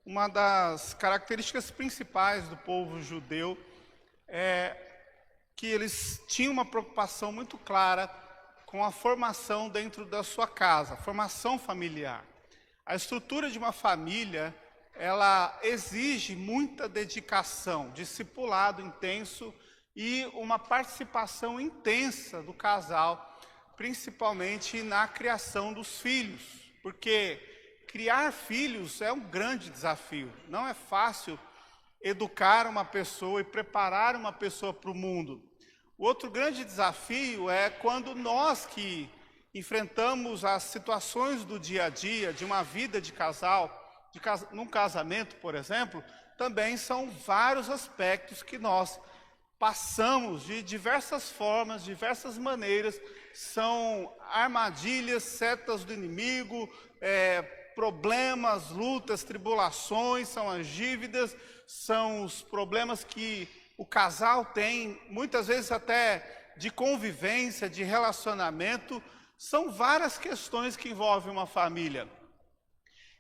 uma das características principais do povo judeu é que eles tinham uma preocupação muito clara com a formação dentro da sua casa, a formação familiar. A estrutura de uma família, ela exige muita dedicação, discipulado intenso e uma participação intensa do casal, principalmente na criação dos filhos, porque criar filhos é um grande desafio. Não é fácil educar uma pessoa e preparar uma pessoa para o mundo. O outro grande desafio é quando nós que enfrentamos as situações do dia a dia, de uma vida de casal, num casamento, por exemplo, também são vários aspectos que nós passamos de diversas formas, diversas maneiras, são armadilhas, setas do inimigo, problemas, lutas, tribulações, são as dívidas, são os problemas que o casal tem, muitas vezes até de convivência, de relacionamento, são várias questões que envolvem uma família.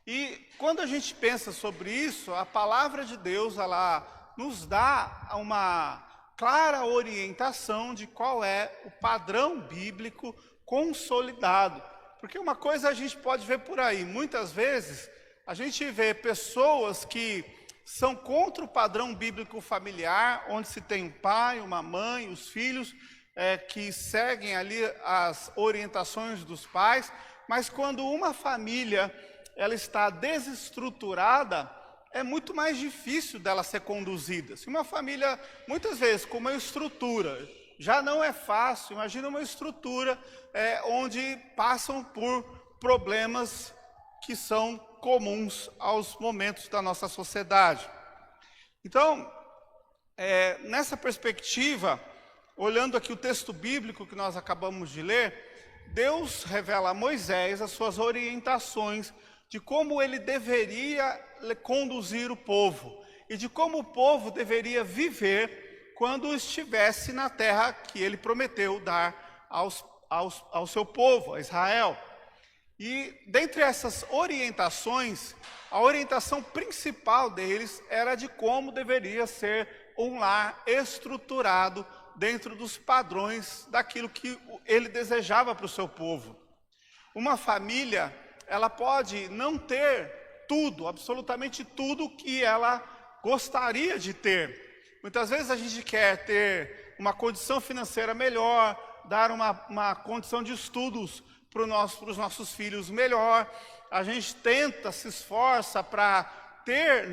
E quando a gente pensa sobre isso, a palavra de Deus, ela nos dá uma clara orientação de qual é o padrão bíblico consolidado. Porque uma coisa a gente pode ver por aí, muitas vezes a gente vê pessoas que são contra o padrão bíblico familiar, onde se tem um pai, uma mãe, os filhos, que seguem ali as orientações dos pais, mas quando uma família ela está desestruturada, é muito mais difícil dela ser conduzida. Se uma família, muitas vezes, com uma estrutura, já não é fácil, imagina uma estrutura onde passam por problemas que são comuns aos momentos da nossa sociedade. Então, nessa perspectiva, olhando aqui o texto bíblico que nós acabamos de ler, Deus revela a Moisés as suas orientações de como ele deveria conduzir o povo e de como o povo deveria viver quando estivesse na terra que ele prometeu dar ao seu povo, a Israel. E dentre essas orientações, a orientação principal deles era de como deveria ser um lar estruturado dentro dos padrões daquilo que ele desejava para o seu povo. Uma família, ela pode não ter tudo, absolutamente tudo que ela gostaria de ter. Muitas vezes a gente quer ter uma condição financeira melhor, dar uma condição de estudos para os nossos filhos melhor, a gente tenta, se esforça para ter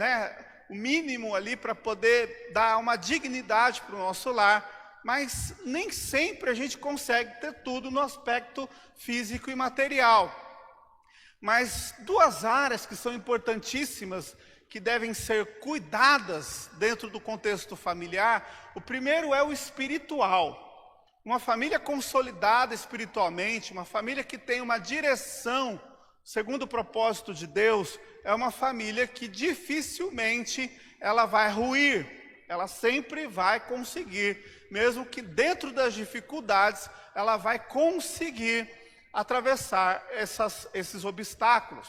o mínimo ali para poder dar uma dignidade para o nosso lar, mas nem sempre a gente consegue ter tudo no aspecto físico e material. Mas duas áreas que são importantíssimas, que devem ser cuidadas dentro do contexto familiar, o primeiro é o espiritual. Uma família consolidada espiritualmente, uma família que tem uma direção segundo o propósito de Deus, é uma família que dificilmente ela vai ruir, ela sempre vai conseguir, mesmo que dentro das dificuldades, ela vai conseguir atravessar esses obstáculos.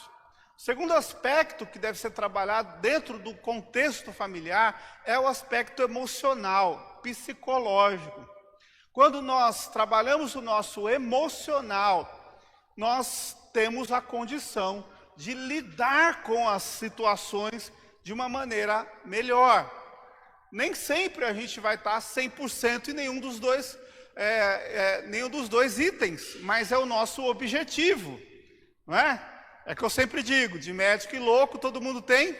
O segundo aspecto que deve ser trabalhado dentro do contexto familiar é o aspecto emocional, psicológico. Quando nós trabalhamos o nosso emocional, nós temos a condição de lidar com as situações de uma maneira melhor. Nem sempre a gente vai estar 100% em nenhum dos dois itens, mas é o nosso objetivo, não é? É que eu sempre digo, de médico e louco, todo mundo tem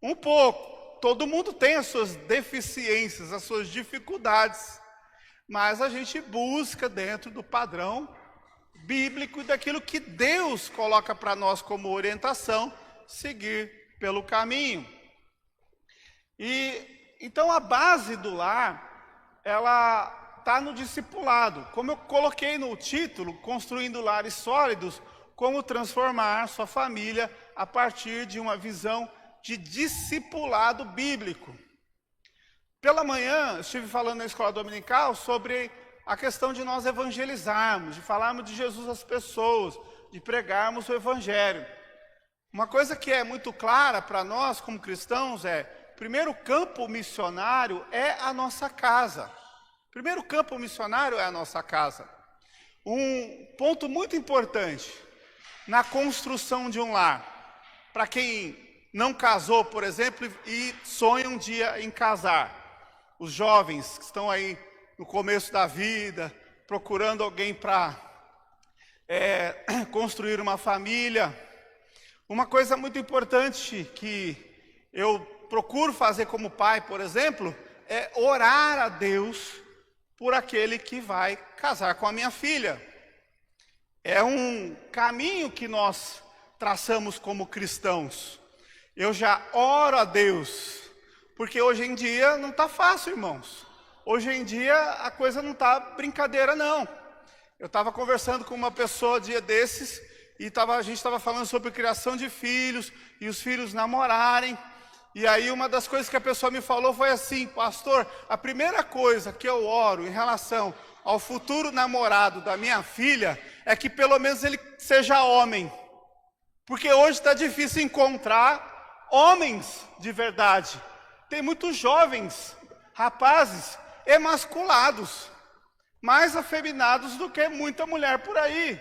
um pouco. Todo mundo tem as suas deficiências, as suas dificuldades. Mas a gente busca dentro do padrão bíblico e daquilo que Deus coloca para nós como orientação, seguir pelo caminho. E então a base do lar, ela está no discipulado. Como eu coloquei no título, Construindo Lares Sólidos, como transformar sua família a partir de uma visão de discipulado bíblico. Pela manhã, eu estive falando na escola dominical sobre a questão de nós evangelizarmos, de falarmos de Jesus às pessoas, de pregarmos o evangelho. Uma coisa que é muito clara para nós como cristãos é, primeiro campo missionário é a nossa casa. Primeiro campo missionário é a nossa casa. Um ponto muito importante na construção de um lar. Para quem não casou, por exemplo, e sonha um dia em casar. Os jovens que estão aí no começo da vida, procurando alguém para construir uma família. Uma coisa muito importante que eu procuro fazer como pai, por exemplo, é orar a Deus por aquele que vai casar com a minha filha. É um caminho que nós traçamos como cristãos. Eu já oro a Deus, porque hoje em dia não está fácil, irmãos. Hoje em dia a coisa não está brincadeira, não. Eu estava conversando com uma pessoa dia desses, e a gente estava falando sobre criação de filhos, e os filhos namorarem. E aí uma das coisas que a pessoa me falou foi assim: pastor, a primeira coisa que eu oro em relação ao futuro namorado da minha filha é que pelo menos ele seja homem. Porque hoje está difícil encontrar homens de verdade. Tem muitos jovens, rapazes, emasculados, mais afeminados do que muita mulher por aí.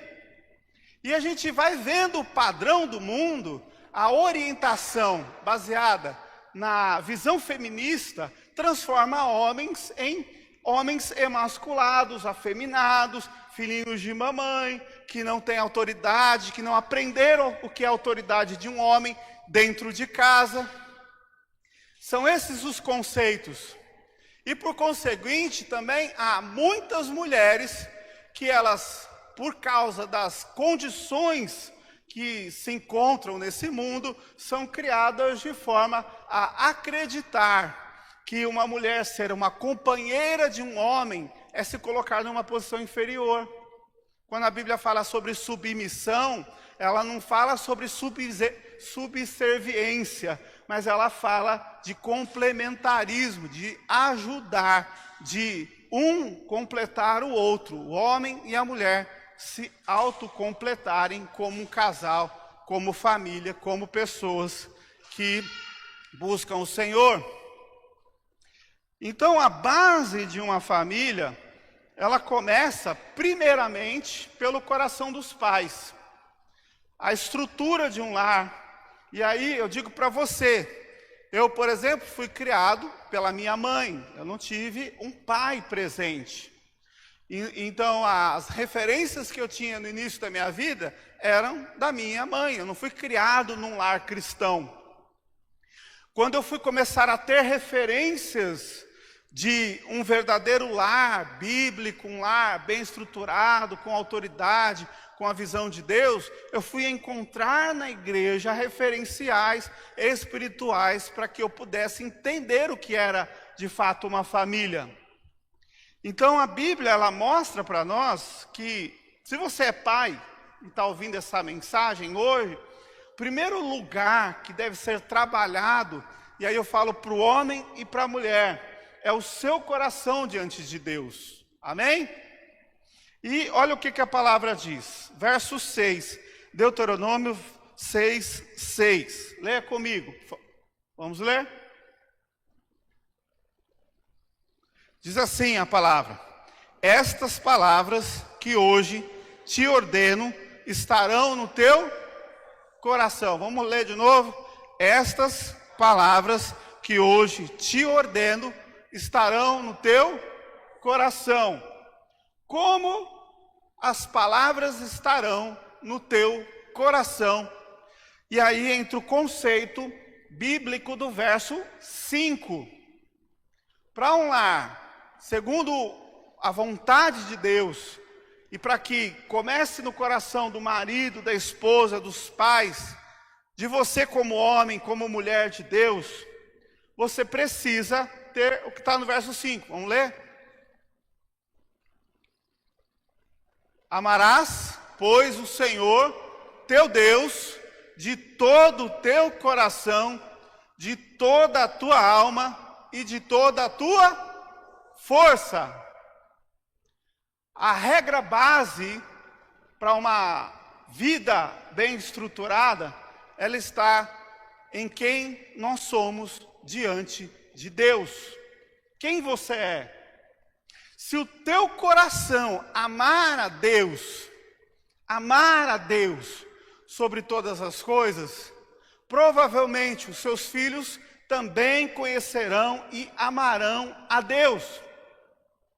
E a gente vai vendo o padrão do mundo, a orientação baseada na visão feminista transforma homens em homens emasculados, afeminados, filhinhos de mamãe, que não têm autoridade, que não aprenderam o que é a autoridade de um homem dentro de casa. São esses os conceitos. E por conseguinte também há muitas mulheres que elas, por causa das condições que se encontram nesse mundo, são criadas de forma a acreditar que uma mulher ser uma companheira de um homem é se colocar numa posição inferior. Quando a Bíblia fala sobre submissão, ela não fala sobre subserviência, mas ela fala de complementarismo, de ajudar, de um completar o outro, o homem e a mulher se autocompletarem como um casal, como família, como pessoas que buscam o Senhor. Então a base de uma família, ela começa primeiramente pelo coração dos pais. A estrutura de um lar. E aí eu digo para você, eu, por exemplo, fui criado pela minha mãe, eu não tive um pai presente. Então as referências que eu tinha no início da minha vida eram da minha mãe, eu não fui criado num lar cristão. Quando eu fui começar a ter referências de um verdadeiro lar bíblico, um lar bem estruturado, com autoridade, com a visão de Deus, eu fui encontrar na igreja referenciais espirituais para que eu pudesse entender o que era de fato uma família. Então a Bíblia, ela mostra para nós que, se você é pai e está ouvindo essa mensagem hoje, o primeiro lugar que deve ser trabalhado, e aí eu falo para o homem e para a mulher, é o seu coração diante de Deus. Amém? E olha o que a palavra diz. Verso 6, Deuteronômio 6, 6. Leia comigo. Vamos ler? Diz assim a palavra: estas palavras que hoje te ordeno estarão no teu coração. Vamos ler de novo? Estas palavras que hoje te ordeno estarão no teu coração. Como as palavras estarão no teu coração? E aí entra o conceito bíblico do verso 5. Para um lar segundo a vontade de Deus, e para que comece no coração do marido, da esposa, dos pais, de você como homem, como mulher de Deus, você precisa ter o que está no verso 5. Vamos ler? Amarás, pois, o Senhor, teu Deus, de todo o teu coração, de toda a tua alma e de toda a tua força. A regra base para uma vida bem estruturada ela está em quem nós somos diante de Deus. Quem você é? Se o teu coração amar a Deus sobre todas as coisas, provavelmente os seus filhos também conhecerão e amarão a Deus.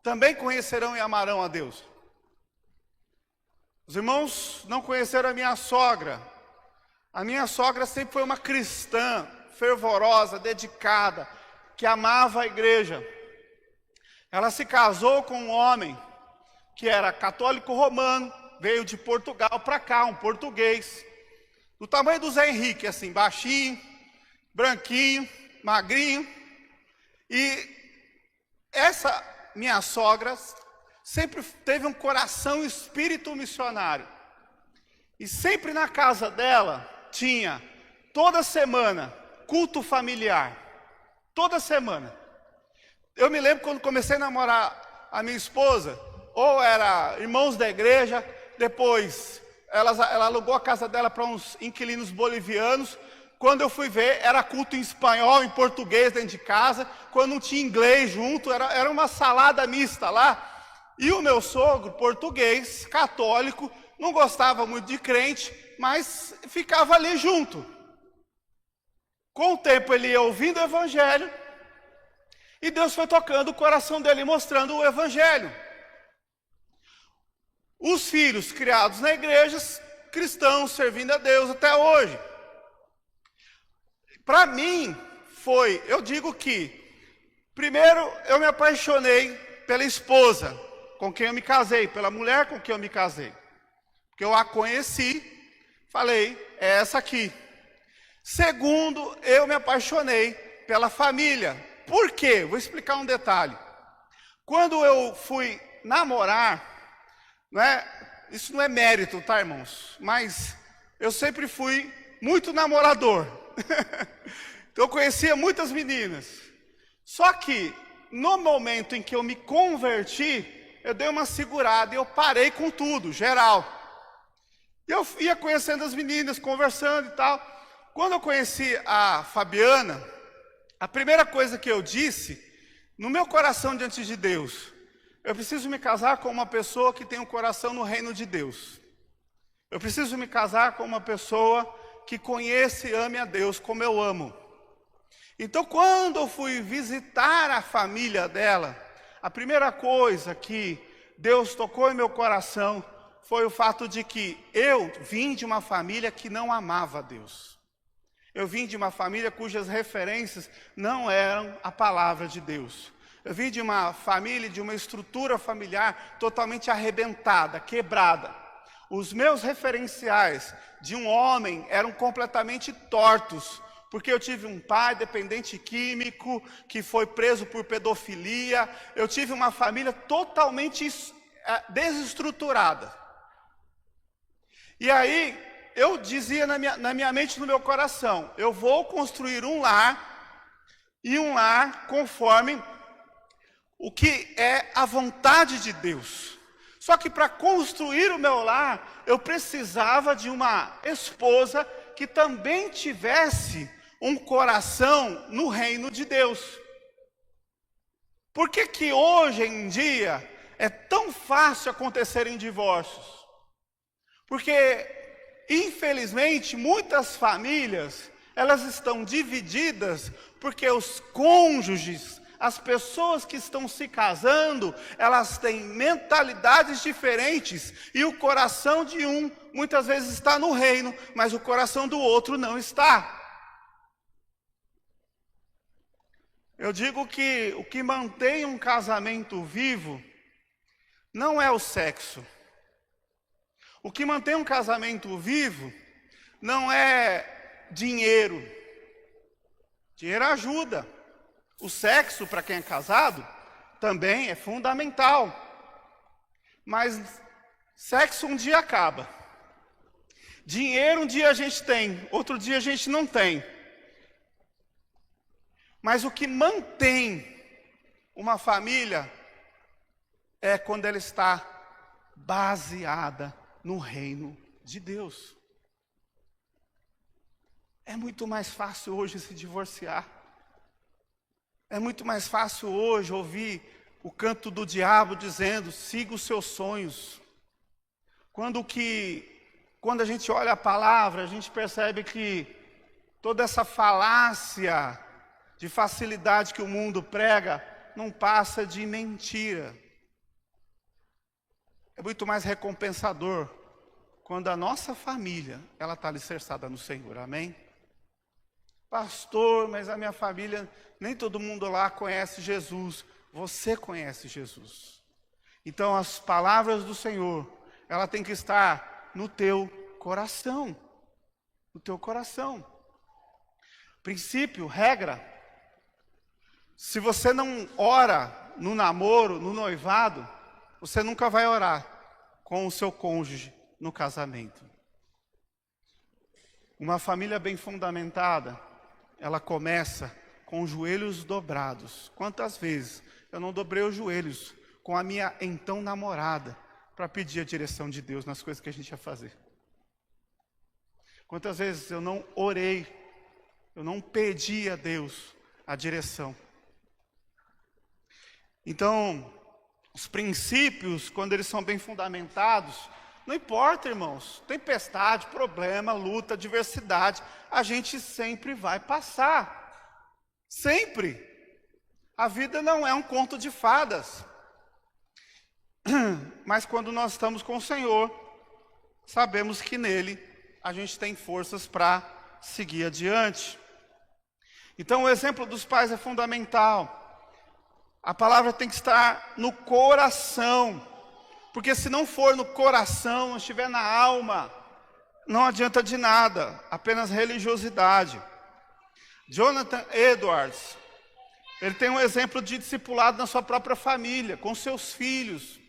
Também conhecerão e amarão a Deus. Os irmãos não conheceram a minha sogra. A minha sogra sempre foi uma cristã, fervorosa, dedicada, que amava a igreja. Ela se casou com um homem que era católico romano, veio de Portugal para cá, um português, do tamanho do Zé Henrique, assim, baixinho, branquinho, magrinho. E essa minha sogra sempre teve um coração e espírito missionário. E sempre na casa dela tinha, toda semana, culto familiar. Toda semana. Eu me lembro quando comecei a namorar a minha esposa, ou era irmãos da igreja, depois ela alugou a casa dela para uns inquilinos bolivianos. Quando eu fui ver, era culto em espanhol, em português dentro de casa. Quando não tinha inglês junto, era uma salada mista lá. E o meu sogro, português, católico, não gostava muito de crente, mas ficava ali junto. Com o tempo ele ia ouvindo o evangelho, e Deus foi tocando o coração dele, mostrando o evangelho. Os filhos criados na igreja, cristãos, servindo a Deus até hoje. Para mim, eu digo que, primeiro eu me apaixonei pela esposa com quem eu me casei, pela mulher com quem eu me casei. Porque eu a conheci, falei, é essa aqui. Segundo, eu me apaixonei pela família. Por quê? Vou explicar um detalhe. Quando eu fui namorar, isso não é mérito, tá, irmãos? Mas eu sempre fui muito namorador. Então eu conhecia muitas meninas. Só que, no momento em que eu me converti, eu dei uma segurada e eu parei com tudo, geral. E eu ia conhecendo as meninas, conversando e tal. Quando eu conheci a Fabiana, a primeira coisa que eu disse, no meu coração diante de Deus, eu preciso me casar com uma pessoa que tem um coração no reino de Deus. Eu preciso me casar com uma pessoa que conheça e ame a Deus como eu amo. Então, quando eu fui visitar a família dela, a primeira coisa que Deus tocou em meu coração foi o fato de que eu vim de uma família que não amava a Deus. Eu vim de uma família cujas referências não eram a palavra de Deus. Eu vim de uma família, de uma estrutura familiar totalmente arrebentada, quebrada. Os meus referenciais de um homem eram completamente tortos, porque eu tive um pai dependente químico, que foi preso por pedofilia. Eu tive uma família totalmente desestruturada. E aí, eu dizia na minha mente, no meu coração, eu vou construir um lar, e um lar conforme o que é a vontade de Deus. Só que para construir o meu lar, eu precisava de uma esposa que também tivesse um coração no reino de Deus. Por que hoje em dia é tão fácil acontecerem divórcios? Porque, infelizmente, muitas famílias, elas estão divididas porque os cônjuges, as pessoas que estão se casando, elas têm mentalidades diferentes, e o coração de um muitas vezes está no reino, mas o coração do outro não está. Eu digo que o que mantém um casamento vivo não é o sexo. O que mantém um casamento vivo não é dinheiro. Dinheiro ajuda. O sexo, para quem é casado, também é fundamental. Mas sexo um dia acaba. Dinheiro um dia a gente tem, outro dia a gente não tem. Mas o que mantém uma família é quando ela está baseada no reino de Deus. É muito mais fácil hoje se divorciar. É muito mais fácil hoje ouvir o canto do diabo dizendo, siga os seus sonhos. Quando a gente olha a palavra, a gente percebe que toda essa falácia de facilidade que o mundo prega, não passa de mentira. É muito mais recompensador quando a nossa família, ela está alicerçada no Senhor, amém? Pastor, mas a minha família, nem todo mundo lá conhece Jesus. Você conhece Jesus. Então as palavras do Senhor, ela tem que estar no teu coração. No teu coração. Princípio, regra. Se você não ora no namoro, no noivado, você nunca vai orar com o seu cônjuge no casamento. Uma família bem fundamentada, ela começa com os joelhos dobrados. Quantas vezes eu não dobrei os joelhos com a minha então namorada para pedir a direção de Deus nas coisas que a gente ia fazer? Quantas vezes eu não orei, eu não pedi a Deus a direção? Então, os princípios, quando eles são bem fundamentados, não importa, irmãos, tempestade, problema, luta, adversidade, a gente sempre vai passar. Sempre. A vida não é um conto de fadas. Mas quando nós estamos com o Senhor, sabemos que nele a gente tem forças para seguir adiante. Então o exemplo dos pais é fundamental. A palavra tem que estar no coração. Porque se não for no coração, não estiver na alma, não adianta de nada, apenas religiosidade. Jonathan Edwards, ele tem um exemplo de discipulado na sua própria família, com seus filhos.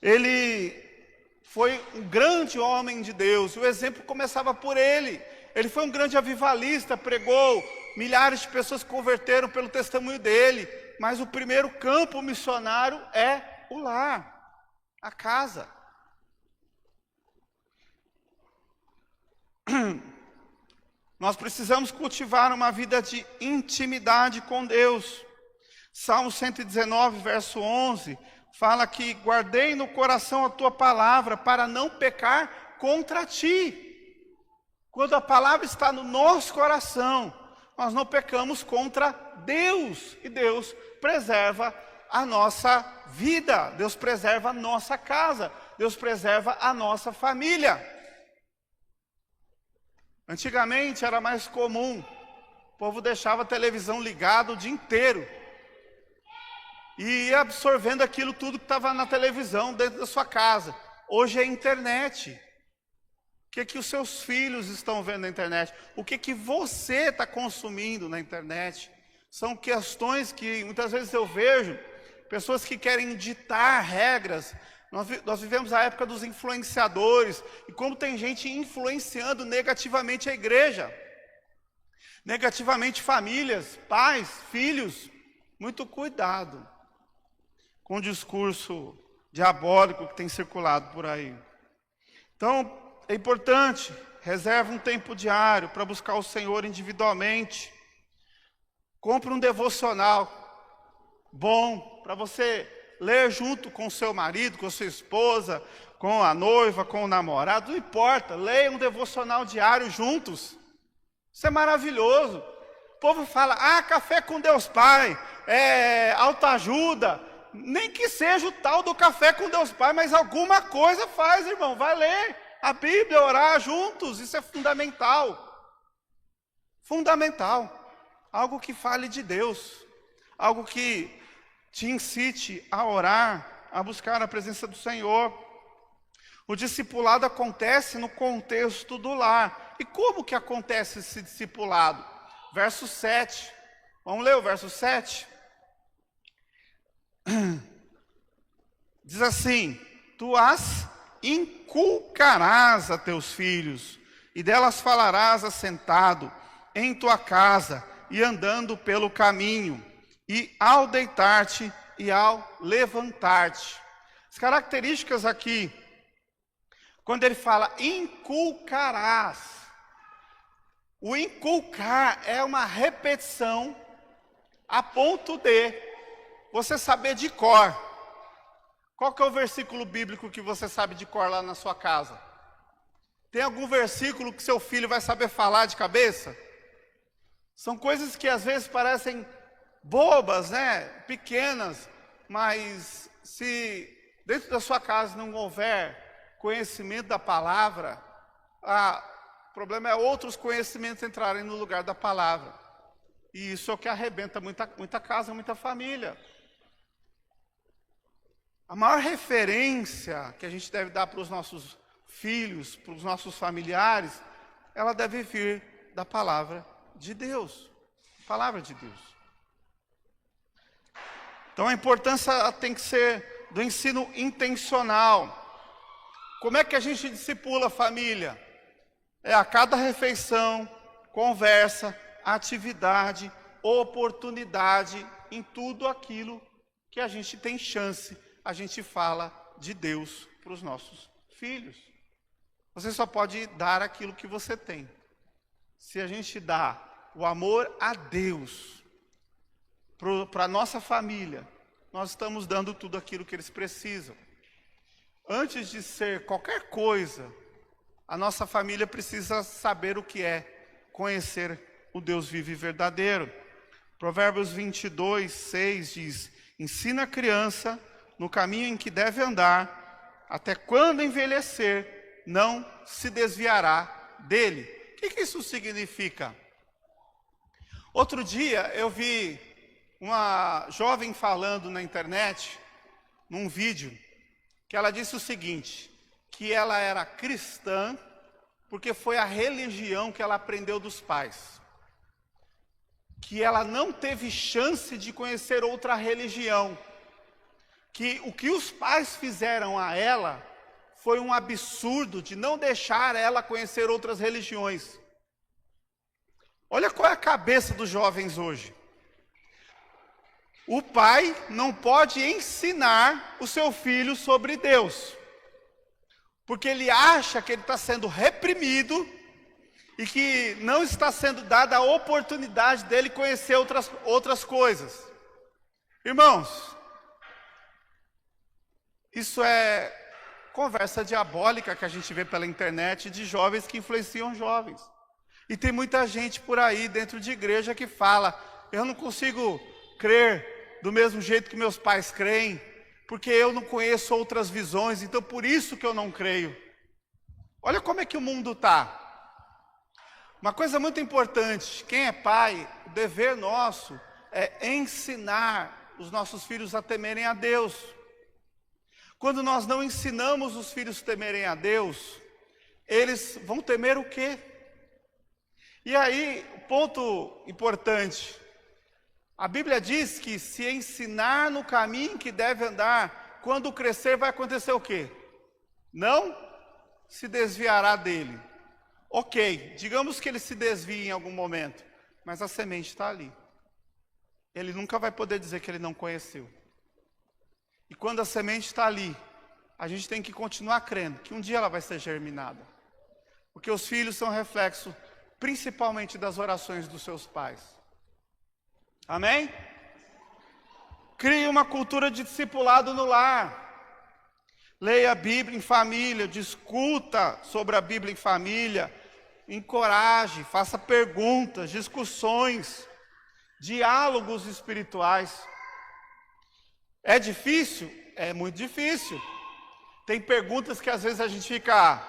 Ele foi um grande homem de Deus, o exemplo começava por ele. Ele foi um grande avivalista, pregou, milhares de pessoas se converteram pelo testemunho dele. Mas o primeiro campo missionário é o lar. A casa. Nós precisamos cultivar uma vida de intimidade com Deus. Salmo 119, verso 11, fala que guardei no coração a tua palavra para não pecar contra ti. Quando a palavra está no nosso coração, nós não pecamos contra Deus. E Deus preserva a nossa vida, Deus preserva a nossa casa, Deus preserva a nossa família. Antigamente era mais comum, o povo deixava a televisão ligada o dia inteiro e ia absorvendo aquilo tudo que estava na televisão dentro da sua casa. Hoje é internet. O que os seus filhos estão vendo na internet? O que você está consumindo na internet? São questões que muitas vezes eu vejo pessoas que querem ditar regras. Nós vivemos a época dos influenciadores. E como tem gente influenciando negativamente a igreja. Negativamente famílias, pais, filhos. Muito cuidado com o discurso diabólico que tem circulado por aí. Então, é importante, reserve um tempo diário para buscar o Senhor individualmente. Compre um devocional bom, para você ler junto com o seu marido, com a sua esposa, com a noiva, com o namorado, não importa, leia um devocional diário juntos. Isso é maravilhoso. O povo fala, café com Deus Pai, autoajuda. Nem que seja o tal do café com Deus Pai, mas alguma coisa faz, irmão, vai ler a Bíblia, orar juntos, isso é fundamental. Fundamental. Algo que fale de Deus, algo que te incite a orar, a buscar a presença do Senhor. O discipulado acontece no contexto do lar. E como que acontece esse discipulado? Verso 7. Vamos ler o verso 7? Diz assim: tu as inculcarás a teus filhos, e delas falarás assentado em tua casa, e andando pelo caminho, e ao deitar-te e ao levantar-te. As características aqui, quando ele fala inculcarás, O inculcar é uma repetição a ponto de você saber de cor. Qual que é o versículo bíblico que você sabe de cor lá na sua casa? Tem algum versículo que seu filho vai saber falar de cabeça? São coisas que às vezes parecem bobas, né? Pequenas, mas se dentro da sua casa não houver conhecimento da palavra, o problema é outros conhecimentos entrarem no lugar da palavra. E isso é o que arrebenta muita casa, muita família. A maior referência que a gente deve dar para os nossos filhos, para os nossos familiares, ela deve vir da palavra de Deus. Palavra de Deus. Então a importância tem que ser do ensino intencional. Como é que a gente discipula a família? É a cada refeição, conversa, atividade, oportunidade, em tudo aquilo que a gente tem chance, a gente fala de Deus para os nossos filhos. Você só pode dar aquilo que você tem. Se a gente dá o amor a Deus para a nossa família, nós estamos dando tudo aquilo que eles precisam. Antes de ser qualquer coisa, a nossa família precisa saber o que é conhecer o Deus vivo e verdadeiro. Provérbios 22:6 diz: ensina a criança no caminho em que deve andar, até quando envelhecer, não se desviará dele. O que isso significa? Outro dia eu vi uma jovem falando na internet, num vídeo, que ela disse o seguinte, que ela era cristã, porque foi a religião que ela aprendeu dos pais. Que ela não teve chance de conhecer outra religião. Que o que os pais fizeram a ela foi um absurdo de não deixar ela conhecer outras religiões. Olha qual é a cabeça dos jovens hoje. O pai não pode ensinar o seu filho sobre Deus, porque ele acha que ele está sendo reprimido e que não está sendo dada a oportunidade dele conhecer outras coisas. Irmãos, isso é conversa diabólica que a gente vê pela internet de jovens que influenciam jovens. E tem muita gente por aí dentro de igreja que fala, eu não consigo crer do mesmo jeito que meus pais creem, porque eu não conheço outras visões, então por isso que eu não creio. Olha como é que o mundo está. Uma coisa muito importante, quem é pai, o dever nosso é ensinar os nossos filhos a temerem a Deus. Quando nós não ensinamos os filhos a temerem a Deus, eles vão temer o quê? E aí, ponto importante, a Bíblia diz que se ensinar no caminho que deve andar, quando crescer vai acontecer o quê? Não se desviará dele. Ok, digamos que ele se desvie em algum momento, mas a semente está ali. Ele nunca vai poder dizer que ele não conheceu. E quando a semente está ali, a gente tem que continuar crendo que um dia ela vai ser germinada. Porque os filhos são reflexo, principalmente das orações dos seus pais. Amém? Crie uma cultura de discipulado no lar. Leia a Bíblia em família, discuta sobre a Bíblia em família, encoraje, faça perguntas, discussões, diálogos espirituais. É difícil? É muito difícil. Tem perguntas que às vezes a gente fica,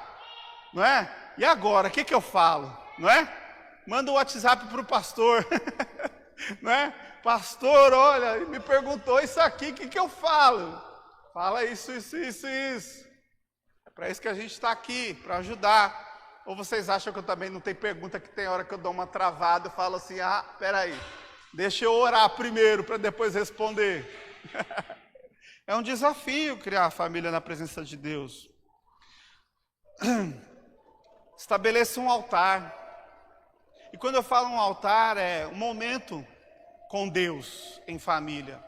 não é? E agora, o que eu falo? Não é? Manda um WhatsApp para o pastor, não é? Pastor, olha, ele me perguntou isso aqui, o que eu falo? Fala isso. É para isso que a gente está aqui, para ajudar. Ou vocês acham que eu também não tenho pergunta, que tem hora que eu dou uma travada e falo assim, peraí, deixa eu orar primeiro para depois responder. É um desafio criar a família na presença de Deus. Estabeleça um altar. E quando eu falo um altar, é um momento com Deus em família.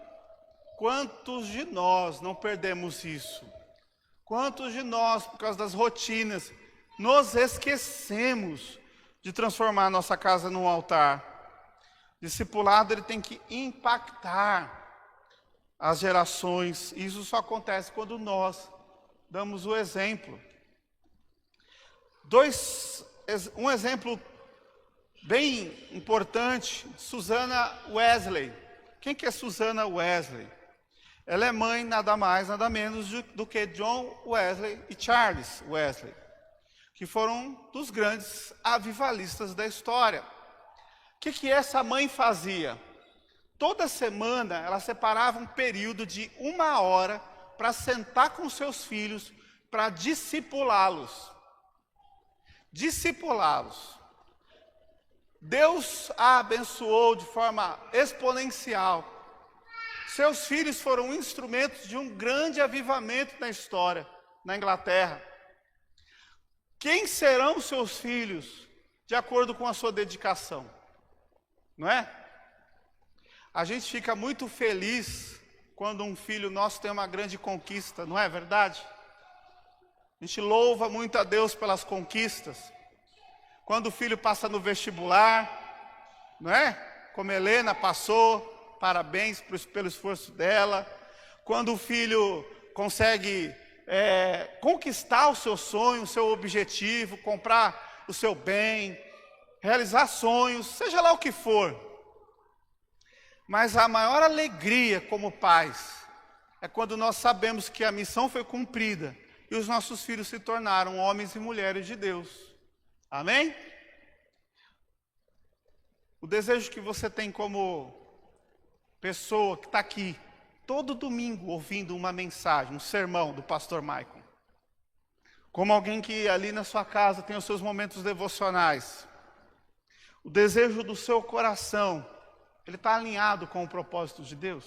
Quantos de nós não perdemos isso? Quantos de nós, por causa das rotinas, nos esquecemos de transformar a nossa casa num altar. Discipulado, ele tem que impactar as gerações. Isso só acontece quando nós damos o exemplo. Um exemplo bem importante, Susana Wesley. Quem que é Susana Wesley? Ela é mãe nada mais, nada menos do que John Wesley e Charles Wesley, que foram dos grandes avivalistas da história. O que essa mãe fazia? Toda semana ela separava um período de 1 hora para sentar com seus filhos, para discipulá-los. Discipulá-los. Deus a abençoou de forma exponencial. Seus filhos foram instrumentos de um grande avivamento na história, na Inglaterra. Quem serão seus filhos de acordo com a sua dedicação? Não é? A gente fica muito feliz quando um filho nosso tem uma grande conquista, não é verdade? A gente louva muito a Deus pelas conquistas. Quando o filho passa no vestibular, não é? Como Helena passou, parabéns pelo esforço dela. Quando o filho consegue conquistar o seu sonho, o seu objetivo, comprar o seu bem, realizar sonhos, seja lá o que for. Mas a maior alegria como pais é quando nós sabemos que a missão foi cumprida e os nossos filhos se tornaram homens e mulheres de Deus. Amém? O desejo que você tem como pessoa que está aqui todo domingo ouvindo uma mensagem, um sermão do pastor Michael, como alguém que ali na sua casa tem os seus momentos devocionais, o desejo do seu coração, ele está alinhado com o propósito de Deus?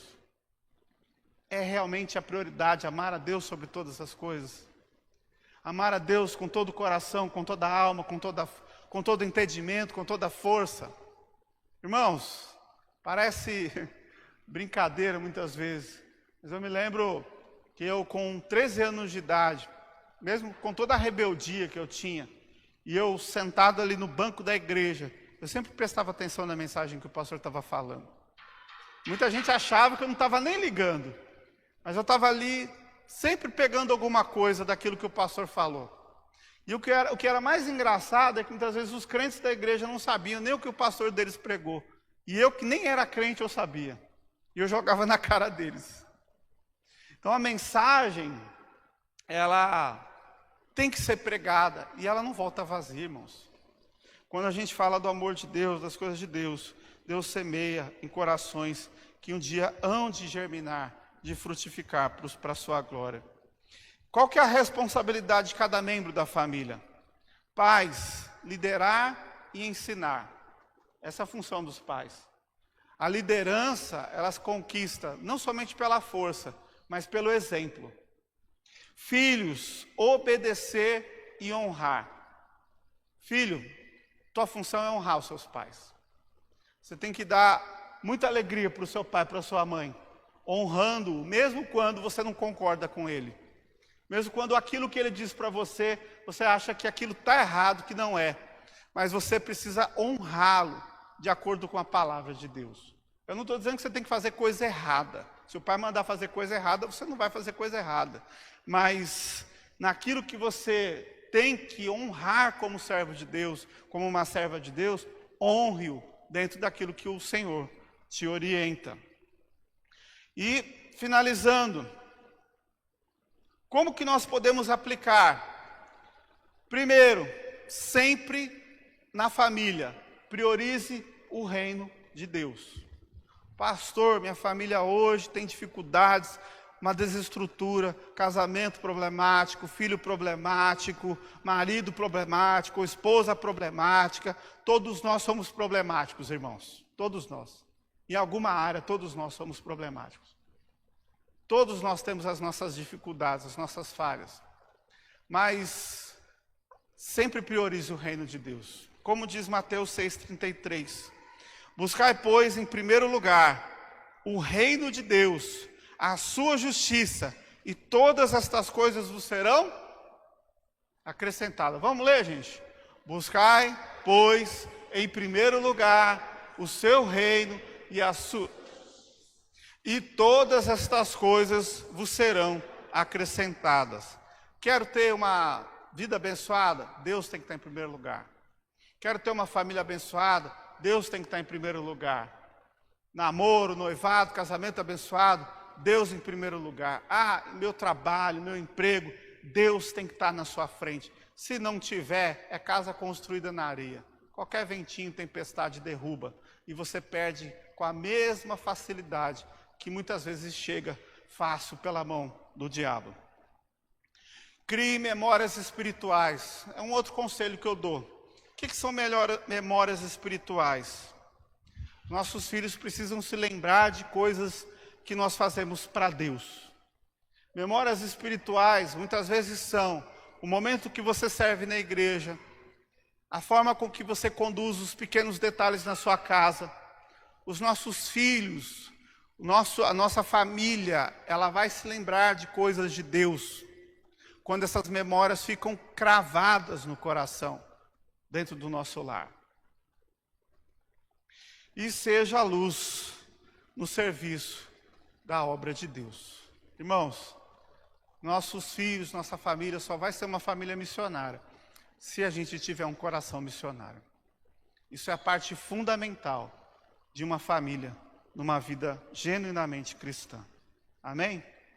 É realmente a prioridade amar a Deus sobre todas as coisas? Amar a Deus com todo o coração, com toda a alma, com todo entendimento, com toda a força? Irmãos, parece brincadeira muitas vezes, mas eu me lembro que eu com 13 anos de idade, mesmo com toda a rebeldia que eu tinha, e eu sentado ali no banco da igreja, eu sempre prestava atenção na mensagem que o pastor estava falando. Muita gente achava que eu não estava nem ligando, mas eu estava ali sempre pegando alguma coisa daquilo que o pastor falou. E o que era mais engraçado é que muitas vezes os crentes da igreja não sabiam nem o que o pastor deles pregou. E eu que nem era crente eu sabia. E eu jogava na cara deles. Então a mensagem, ela tem que ser pregada e ela não volta vazia, irmãos. Quando a gente fala do amor de Deus, das coisas de Deus, Deus semeia em corações que um dia hão de germinar, de frutificar para a sua glória. Qual que é a responsabilidade de cada membro da família? Pais, liderar e ensinar. Essa é a função dos pais. A liderança, elas conquistam não somente pela força, mas pelo exemplo. Filhos, obedecer e honrar. Filho, tua função é honrar os seus pais. Você tem que dar muita alegria para o seu pai, para a sua mãe, honrando-o, mesmo quando você não concorda com ele. Mesmo quando aquilo que ele diz para você, você acha que aquilo está errado, que não é. Mas você precisa honrá-lo de acordo com a palavra de Deus. Eu não estou dizendo que você tem que fazer coisa errada. Se o pai mandar fazer coisa errada, você não vai fazer coisa errada. Mas naquilo que você tem que honrar como servo de Deus, como uma serva de Deus, honre-o dentro daquilo que o Senhor te orienta. E finalizando, como que nós podemos aplicar? Primeiro, sempre na família, priorize o reino de Deus. Pastor, minha família hoje tem dificuldades, uma desestrutura, casamento problemático, filho problemático, marido problemático, esposa problemática. Todos nós somos problemáticos, irmãos. Todos nós. Em alguma área, todos nós somos problemáticos. Todos nós temos as nossas dificuldades, as nossas falhas. Mas sempre priorize o reino de Deus. Como diz Mateus 6,33. Buscai, pois, em primeiro lugar, o reino de Deus, a sua justiça, e todas estas coisas vos serão acrescentadas. Vamos ler, gente? Buscai pois, em primeiro lugar, o seu reino e a sua... E todas estas coisas vos serão acrescentadas. Quero ter uma vida abençoada? Deus tem que estar em primeiro lugar. Quero ter uma família abençoada? Deus tem que estar em primeiro lugar. Namoro, noivado, casamento abençoado? Deus em primeiro lugar. Meu trabalho, meu emprego, Deus tem que estar na sua frente. Se não tiver, é casa construída na areia. Qualquer ventinho, tempestade derruba. E você perde com a mesma facilidade que muitas vezes chega fácil pela mão do diabo. Crie memórias espirituais. É um outro conselho que eu dou. O que são memórias espirituais? Nossos filhos precisam se lembrar de coisas que nós fazemos para Deus. Memórias espirituais muitas vezes são o momento que você serve na igreja, a forma com que você conduz os pequenos detalhes na sua casa. Os nossos filhos, a nossa família, ela vai se lembrar de coisas de Deus, quando essas memórias ficam cravadas no coração, dentro do nosso lar. E seja a luz no serviço da obra de Deus. Irmãos, nossos filhos, nossa família só vai ser uma família missionária se a gente tiver um coração missionário. Isso é a parte fundamental de uma família numa vida genuinamente cristã. Amém?